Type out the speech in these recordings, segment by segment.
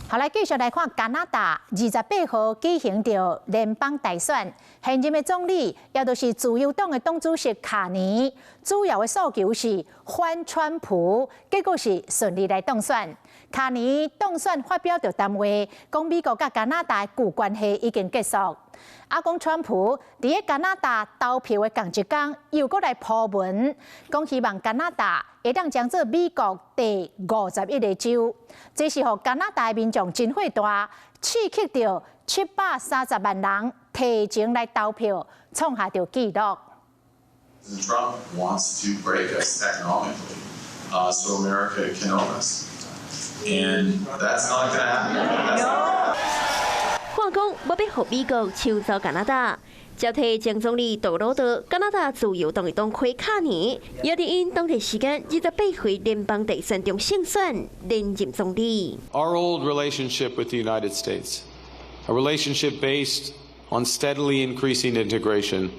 好，来继续来看加拿大28号举行着联邦大选，现任的总理也就是自由党的党主席卡尼，主要的诉求是反川普，结果是顺利来当选。卡尼当选发表着谈话，讲美国甲加拿大的旧关系已经结束。讲川普伫咧加拿大投票的同一天，又过来铺文，讲希望加拿大会当将做美国第51个州，这是互加拿大的民众真火大，刺激着730万人提前来投票，创下着纪录。Trump wants to break us economically, so America can own us, and that's not going to happen. 话讲，要互美国抢走加拿大，接替前总理杜鲁多，加拿大自由党的党魁卡尼，也伫因当地时间28回联邦大选中胜选，连任总理。Our old relationship with the United States, a relationship based on steadily increasing integration,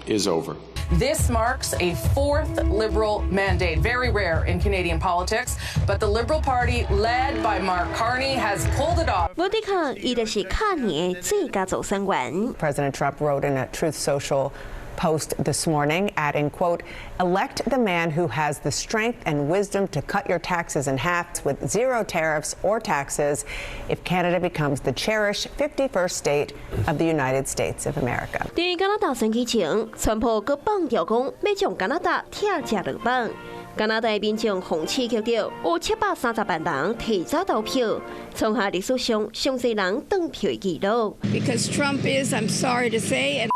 is over. This marks a fourth Liberal mandate, very rare in Canadian politics, but the Liberal Party, led by Mark Carney, has pulled it off. 无抵抗，伊就是卡尼的最佳造选员。 President Trump wrote in a Truth Social post this morning, adding, quote, elect the man who has the strength and wisdom to cut your taxes in half with zero tariffs or taxes if Canada becomes the cherished 51st state of the United States of America. 伫加拿大选举前，川普佮放调讲要将加拿大拆食落绑。加拿大民众讽刺激到有730万人提早投票，创下历史上上侪人当票的纪录。 Because Trump is, I'm sorry to say,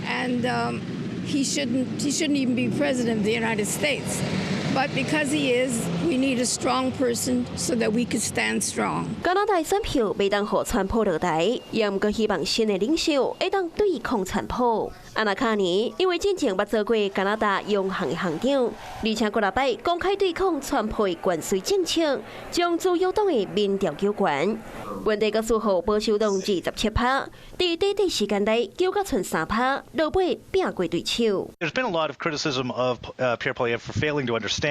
and he shouldn't even be president of the United States. But because he is, we need a strong person so that we can stand strong. 加拿大选票未当互川普落台，也毋过希望新的领袖会当对抗川普。安娜卡尼因为之前捌做过加拿大央行的行长，而且过礼拜公开对抗川普的关税政策，将自由党的民调纠关。问题个输互保守党27%，伫短短时间内纠到剩3%，落尾拼过对手。 There's been a lot of criticism of Pierre Poilievre for failing to understand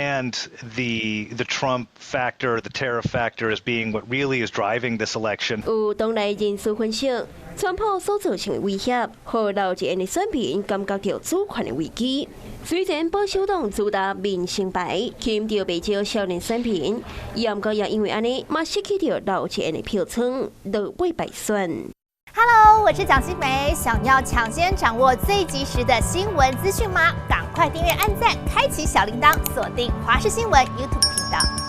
the Trump factor, the tariff factor, as being what really is driving this election. 有党内人士分析，川普所造成的威胁，互老一end的选民感觉到主权的危机。虽然保守党主打民生牌，吸引到不少少年选民，也毋过也因为安尼，嘛失去到老一end的票仓，落尾败选。 Hello， 我是蒋欣梅。想要抢先掌握最及时的新闻资讯吗？赶快订阅、按赞、开启小铃铛，锁定华视新闻 YouTube 频道。